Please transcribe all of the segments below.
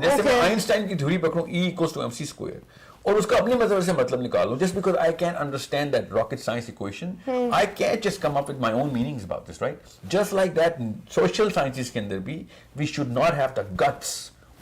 جیسے میں آئنسٹائن کی تھیوری پکڑوں E=mc², اور اس کا اپنی مطلب سے مطلب نکال لوں, just because I can understand that rocket science equation, I can't just come up with my own meanings about this, right? Just like that, social sciences کے اندر بھی we should not have the guts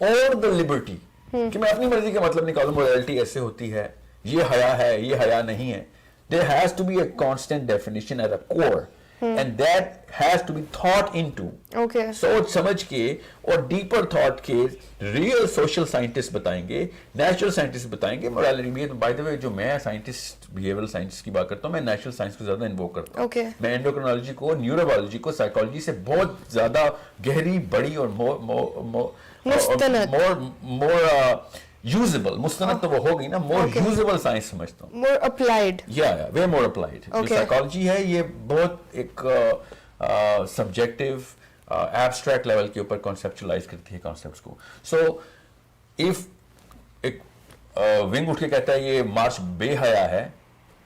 or the liberty کہ میں اپنی مرضی کا مطلب نکالوں, morality ایسے ہوتی ہے, یہ حیا ہے, یہ حیا نہیں ہے. There has to be a constant definition at a core, and that has to be thought into. Okay. سوچ سمجھ کے اور ڈیپر تھاٹ کے ریئل سوشل سائنٹسٹ بتائیں گے, نیچرل سائنٹسٹ بتائیں گے morality بھی. بائی دا وے جو میں سائنٹسٹ بیہیویئرل سائنس کی بات کرتا ہوں, میں نیچرل سائنس کو زیادہ انووک کرتا ہوں. Okay. میں اینڈوکرینالوجی کو, نیوروبیولوجی کو, سائیکالوجی سے بہت زیادہ گہری, بڑی اور more usable, مستند تو وہ ہو گئی نا, more usable سائنس سمجھتا ہوں. more applied. way more applied. جو سائیکالوجی ہے یہ بہت ایک سبجیکٹو ایبسٹریکٹ لیول کے اوپر کانسیپچلائز کرتی ہے کانسیپٹس کو. سو اف ایک ونگ اٹھ کے کہتا ہے یہ مارچ بے حیا ہے,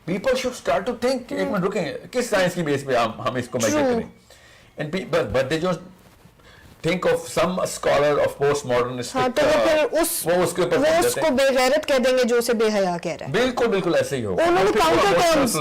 people should start to think, ایک منٹ رکیں, کس سائنس کی بیس پہ ہم اس کو میجر کریں. بٹ دے جو think of some scholar of postmodernistic, وہ اس کو بے غیرت کہہ دیں گے جو اسے بے حیا کہہ رہا ہے. بالکل بالکل ایسے ہی ہوگا. انہوں نے counter terms.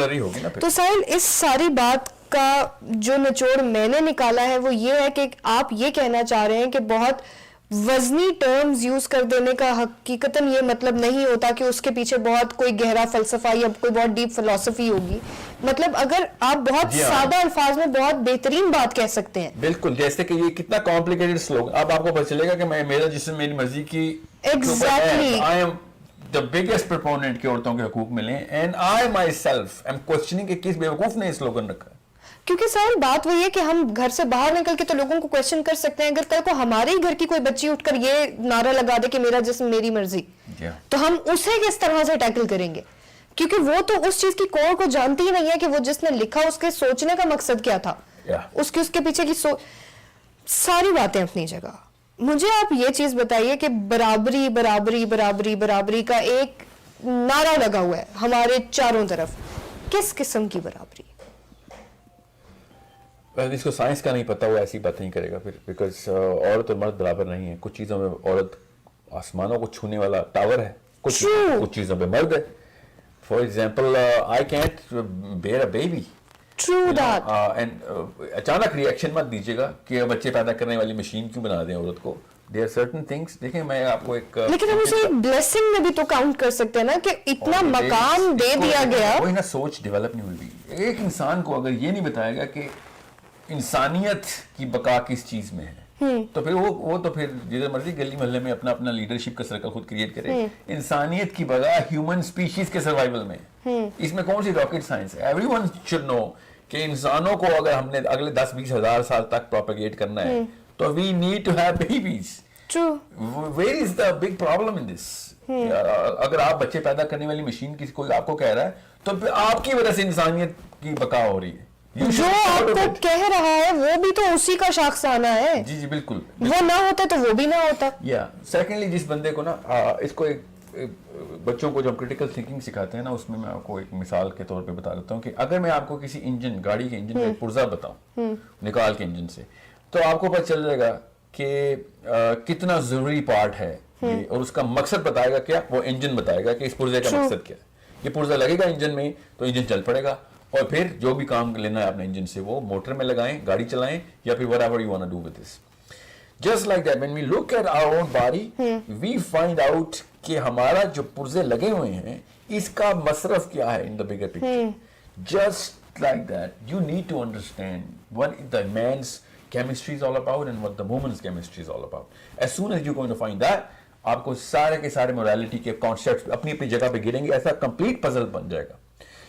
تو سائل اس ساری بات کا جو نچوڑ میں نے نکالا ہے وہ یہ ہے کہ آپ یہ کہنا چاہ رہے ہیں کہ بہت وزنی ٹرمز یوز کر دینے کا حقیقتاً یہ مطلب نہیں ہوتا کہ اس کے پیچھے بہت کوئی گہرا فلسفہ یا کوئی بہت ڈیپ فلسفی ہوگی. مطلب اگر آپ بہت سادہ الفاظ میں بہت بہترین بات کہہ سکتے ہیں. بالکل, جیسے کہ یہ کتنا کمپلیکیٹڈ سلوگن, اب آپ کو پتہ چلے گا کہ میرا جسم میری مرضی کی, exactly I am the biggest proponent کہ عورتوں کے حقوق ملیں, and I myself am questioning کہ کس بیوقوف نے اس سلوگن رکھا. کیونکہ سر بات وہی ہے کہ ہم گھر سے باہر نکل کے تو لوگوں کو کویشچن کر سکتے ہیں. اگر کل کو ہمارے ہی گھر کی کوئی بچی اٹھ کر یہ نعرہ لگا دے کہ میرا جسم میری مرضی, تو ہم اسے کس طرح سے ٹیکل کریں گے, کیونکہ وہ تو اس چیز کی کور کو جانتی ہی نہیں ہے کہ وہ جس نے لکھا اس کے سوچنے کا مقصد کیا تھا, اس کے پیچھے کی ساری باتیں اپنی جگہ. مجھے آپ یہ چیز بتائیے کہ برابری برابری برابری برابری کا ایک نعرہ لگا ہوا ہے ہمارے چاروں طرف, کس قسم کی برابری؟ اس کو سائنس کا نہیں پتا, وہ ایسی بات نہیں کرے گا پھر, بیکاز عورت اور مرد برابر نہیں ہے. کچھ چیزوں میں عورت آسمانوں کو چھونے والا ٹاور ہے, کچھ چیزوں پہ مرد ہے. For example I can't bear a baby. True that. اچانک ریئیکشن مت دیجیے گا کہ بچے پیدا کرنے والی مشین کیوں بنا دیں عورت کو. There are certain things. دیکھیں میں آپ کو ایک, لیکن ہم اسے ایک بلیسنگ میں بھی تو کاؤنٹ کر سکتے ہیں نا کہ اتنا مقام دے دیا گیا. وہی نا, سوچ ڈیولپ نہیں ہوئی. ایک انسان کو اگر یہ نہیں بتایا گا کہ انسانیت کی بقا کس چیز میں ہے, تو پھر وہ تو پھر جدھر مرضی گلی محلے میں اپنا اپنا لیڈرشپ کا سرکل خود کریٹ کرے. انسانیت کی بقا ہیومن سپیشیز کے سروائیول میں, اس میں کون سی راکٹ سائنس ہے. ایوری ون شوڈ نو کہ انسانوں کو اگر ہم نے اگلے 10-20 ہزار سال تک پروپیگیٹ کرنا ہے تو we need to have babies. Where is the big problem in this? اگر آپ بچے پیدا کرنے والی مشین کی کوئی آپ کو کہہ رہا ہے تو پھر آپ کی وجہ سے انسانیت کی بقا ہو رہی ہے. جو آپ کو کہہ رہا ہے وہ بھی تو اسی کا شاخسانہ ہے. جی بالکل, وہ نہ ہوتا تو وہ بھی نہ ہوتا. سیکنڈلی جس بندے کو نا, اس کو ایک بچوں کو جو ہم کریٹیکل تھنکنگ سکھاتے ہیں نا, اس میں آپ کو ایک مثال کے طور پہ بتا دیتا ہوں کہ اگر میں آپ کو کسی انجن, گاڑی کے انجن کا ایک پرزہ بتاؤں نکال کے انجن سے, تو آپ کو پتہ چل جائے گا کہ کتنا ضروری پارٹ ہے, اور اس کا مقصد بتائے گا کیا, وہ انجن بتائے گا کہ اس پرزے کا مقصد کیا ہے. یہ پرزہ لگے گا انجن میں تو انجن چل پڑے گا, اور پھر جو بھی کام لینا ہے اپنے انجن سے وہ موٹر میں لگائیں, گاڑی چلائیں, یا پھر whatever you want to do with this. Just like that, when we look at our own body, we find out کہ ہمارا جو پرزے لگے ہوئے ہیں اس کا مصرف کیا ہے in the bigger picture. Just like that, you need to understand what the man's chemistry is all about and what the woman's chemistry is all about. As soon as you're going to find that, آپ کو سارے کے سارے morality کے concepts اپنی اپنی جگہ پہ گریں گے, ایسا complete puzzle بن جائے گا.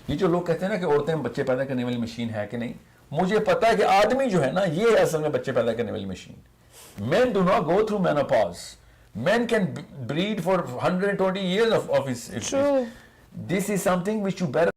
یہ جو لوگ کہتے ہیں نا کہ عورتیں بچے پیدا کرنے والی مشین ہے کہ نہیں, مجھے پتا ہے کہ آدمی جو ہے نا یہ ہے اصل میں بچے پیدا کرنے والی machine. Men do not go through menopause. Men can breed for 120 years of his. This is something which you better